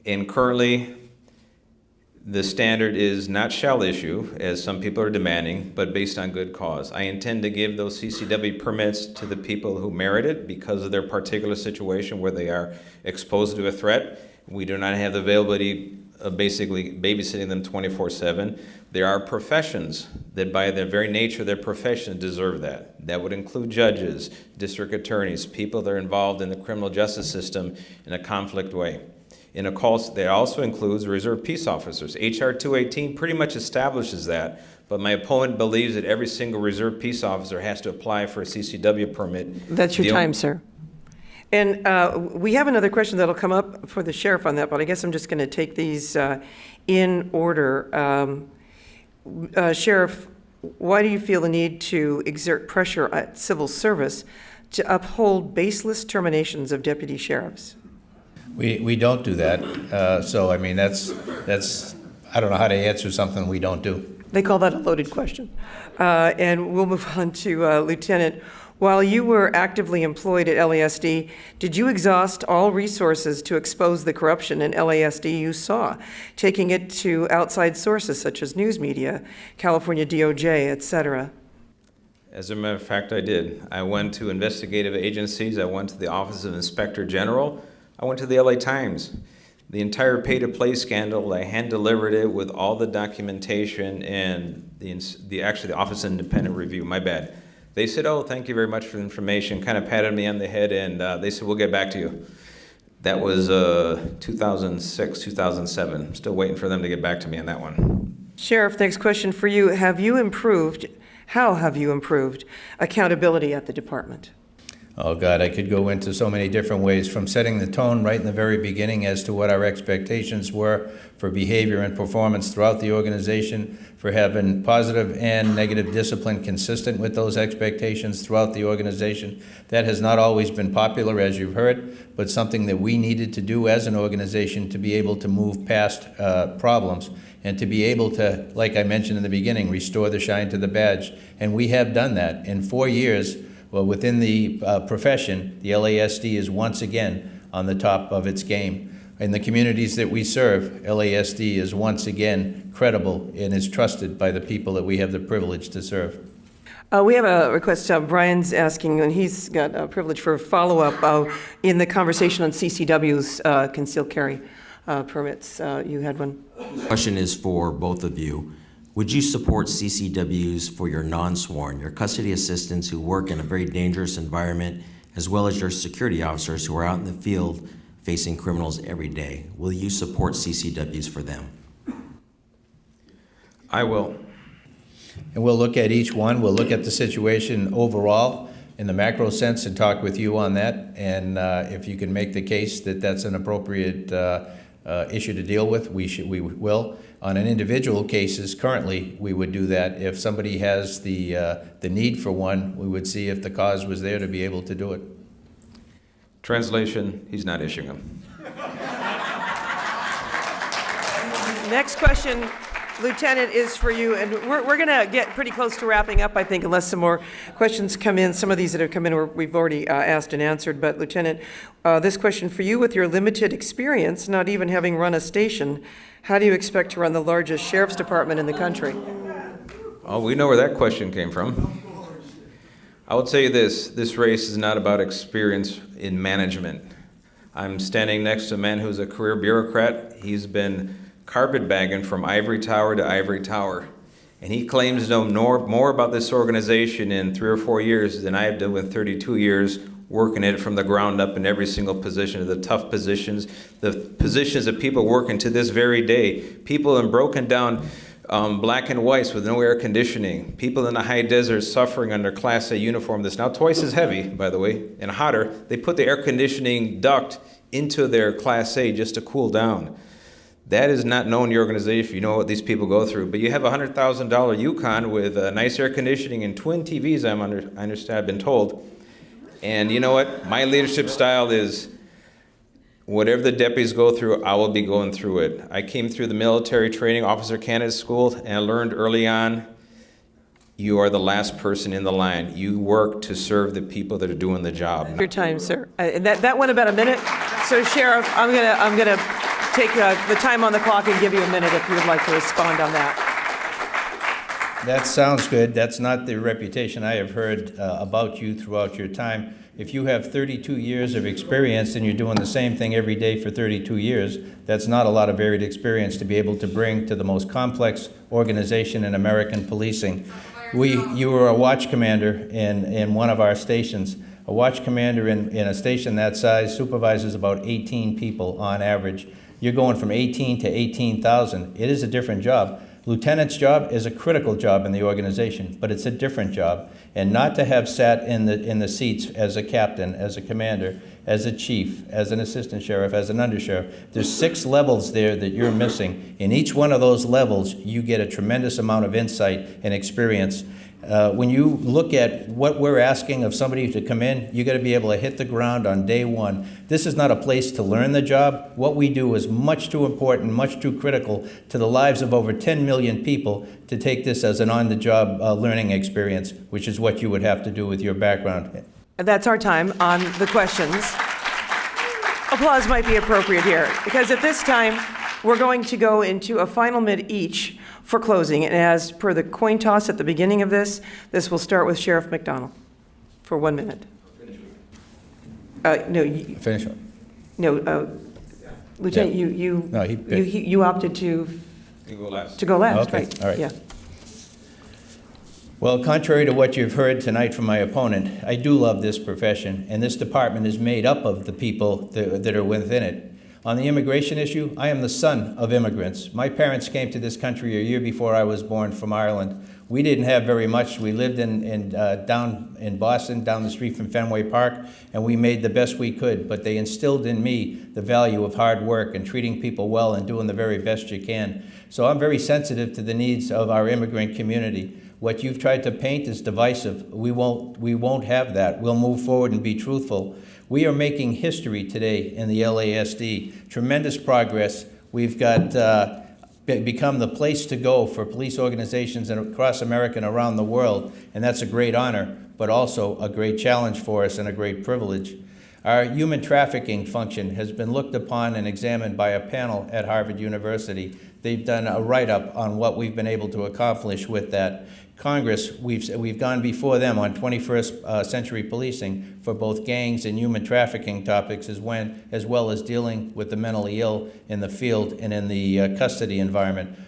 And currently, the standard is not shall issue, as some people are demanding, but based on good cause. I intend to give those CCW permits to the people who merit it because of their particular situation where they are exposed to a threat. We do not have the availability of basically babysitting them 24/7. There are professions that by their very nature of their profession deserve that. That would include judges, district attorneys, people that are involved in the criminal justice system in a conflict way. In a call, that also includes reserve peace officers. HR 218 pretty much establishes that, but my opponent believes that every single reserve peace officer has to apply for a CCW permit. That's your time, sir. And we have another question that'll come up for the sheriff on that, but I guess I'm just going to take these in order. Sheriff, why do you feel the need to exert pressure at civil service to uphold baseless terminations of deputy sheriffs? We don't do that. So, I mean, that's I don't know how to answer something we don't do. They call that a loaded question. And we'll move on to Lieutenant. While you were actively employed at LASD, did you exhaust all resources to expose the corruption in LASD you saw, taking it to outside sources such as news media, California DOJ, et cetera? As a matter of fact, I did. I went to investigative agencies. I went to the Office of Inspector General. I went to the LA Times. The entire pay-to-play scandal, I hand-delivered it with all the documentation and the Office of Independent Review, my bad. They said, oh, thank you very much for the information, kind of patted me on the head, and they said, we'll get back to you. That was 2006, 2007. I'm still waiting for them to get back to me on that one. Sheriff, next question for you. How have you improved accountability at the department? Oh, God, I could go into so many different ways, from setting the tone right in the very beginning as to what our expectations were for behavior and performance throughout the organization, for having positive and negative discipline consistent with those expectations throughout the organization. That has not always been popular, as you've heard, but something that we needed to do as an organization to be able to move past problems and to be able to, like I mentioned in the beginning, restore the shine to the badge. And we have done that. In 4 years, well, within the profession, the LASD is once again on the top of its game. In the communities that we serve, LASD is once again credible and is trusted by the people that we have the privilege to serve. We have a request. Brian's asking, and he's got a privilege for a follow-up in the conversation on CCW's concealed carry permits. You had one. The question is for both of you. Would you support CCWs for your non-sworn, your custody assistants who work in a very dangerous environment, as well as your security officers who are out in the field facing criminals every day? Will you support CCWs for them? I will. And we'll look at each one. We'll look at the situation overall in the macro sense and talk with you on that. And if you can make the case that that's an appropriate issue to deal with, we will. On an individual cases, currently, we would do that. If somebody has the need for one, we would see if the cause was there to be able to do it. Translation, he's not issuing them. Next question, Lieutenant, is for you, and we're going to get pretty close to wrapping up, I think, unless some more questions come in. Some of these that have come in we've already asked and answered, but Lieutenant, this question for you: with your limited experience, not even having run a station, how do you expect to run the largest sheriff's department in the country? Oh, we know where that question came from. I will tell you this race is not about experience in management. I'm standing next to a man who's a career bureaucrat. He's been carpetbagging from ivory tower to ivory tower. And he claims to know more about this organization in 3 or 4 years than I have done with 32 years working it from the ground up in every single position, the tough positions, the positions that people working to this very day. People in broken down black and whites with no air conditioning. People in the high desert suffering under Class A uniform that's now twice as heavy, by the way, and hotter. They put the air conditioning duct into their Class A just to cool down. That is not known in your organization. You know what these people go through. But you have a $100,000 Yukon with nice air conditioning and twin TVs, I understand, I've been told. And you know what? My leadership style is whatever the deputies go through, I will be going through it. I came through the military training officer candidate school, and I learned early on, you are the last person in the line. You work to serve the people that are doing the job. Your time, sir. And that went about a minute. So, Sheriff, I'm gonna take the time on the clock and give you a minute if you would like to respond on that. That sounds good. That's not the reputation I have heard about you throughout your time. If you have 32 years of experience and you're doing the same thing every day for 32 years, that's not a lot of varied experience to be able to bring to the most complex organization in American policing. You were a watch commander in one of our stations. A watch commander in a station that size supervises about 18 people on average. You're going from 18 to 18,000. It is a different job. Lieutenant's job is a critical job in the organization, but it's a different job. And not to have sat in the seats as a captain, as a commander, as a chief, as an assistant sheriff, as an undersheriff, there's 6 levels there that you're missing. In each one of those levels, you get a tremendous amount of insight and experience. When you look at what we're asking of somebody to come in, you got to be able to hit the ground on day one. This is not a place to learn the job. What we do is much too important, much too critical to the lives of over 10 million people to take this as an on-the-job learning experience, which is what you would have to do with your background. That's our time on the questions. Applause might be appropriate here, because at this time, we're going to go into a final minute each for closing. And as per the coin toss at the beginning of this will start with Sheriff McDonald for 1 minute. Finish up. Lieutenant, No, you opted to You go last. go last, Okay, right? all right. Yeah. Well, contrary to what you've heard tonight from my opponent, I do love this profession, and this department is made up of the people that are within it. On the immigration issue, I am the son of immigrants. My parents came to this country a year before I was born from Ireland. We didn't have very much. We lived down in Boston, down the street from Fenway Park, and we made the best we could. But they instilled in me the value of hard work and treating people well and doing the very best you can. So I'm very sensitive to the needs of our immigrant community. What you've tried to paint is divisive. We won't have that. We'll move forward and be truthful. We are making history today in the LASD. Tremendous progress. We've got become the place to go for police organizations across America and around the world, and that's a great honor, but also a great challenge for us and a great privilege. Our human trafficking function has been looked upon and examined by a panel at Harvard University. They've done a write-up on what we've been able to accomplish with that. Congress, we've gone before them on 21st century policing for both gangs and human trafficking topics, as well as dealing with the mentally ill in the field and in the custody environment.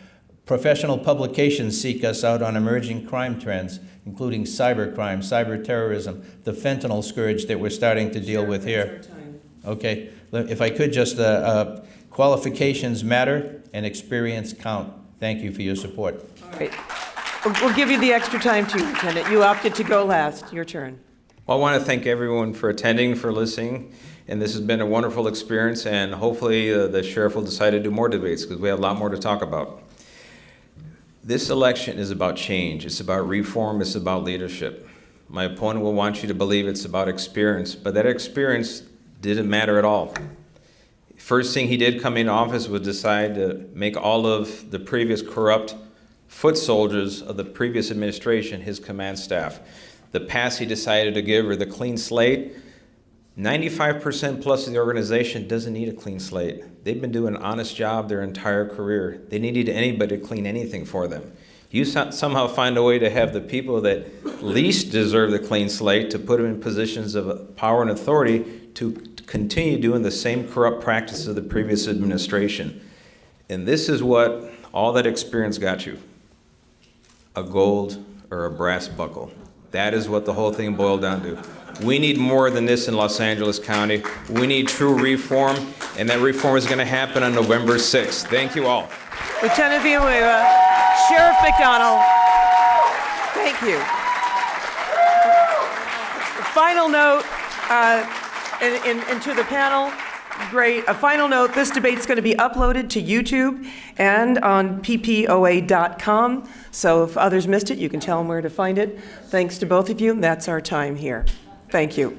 Professional publications seek us out on emerging crime trends, including cybercrime, cyber terrorism, the fentanyl scourge that we're starting to deal with here. Okay, if I could just, qualifications matter and experience count. Thank you for your support. All right. We'll give you the extra time too, Lieutenant. You opted to go last. Your turn. Well, I want to thank everyone for attending, for listening, and this has been a wonderful experience, and hopefully the sheriff will decide to do more debates because we have a lot more to talk about. This election is about change. It's about reform. It's about leadership. My opponent will want you to believe it's about experience, but that experience didn't matter at all. First thing he did coming into office was decide to make all of the previous corrupt foot soldiers of the previous administration his command staff. The pass he decided to give her the clean slate. 95% plus of the organization doesn't need a clean slate. They've been doing an honest job their entire career. They needed anybody to clean anything for them. You somehow find a way to have the people that least deserve the clean slate to put them in positions of power and authority to continue doing the same corrupt practices of the previous administration. And this is what all that experience got you. A gold or a brass buckle. That is what the whole thing boiled down to. We need more than this in Los Angeles County. We need true reform, and that reform is going to happen on November 6th. Thank you all. Lieutenant Villanueva, Sheriff McDonald, thank you. Final note, and to the panel, great. A final note, this debate's going to be uploaded to YouTube and on PPOA.com. So if others missed it, you can tell them where to find it. Thanks to both of you. That's our time here. Thank you.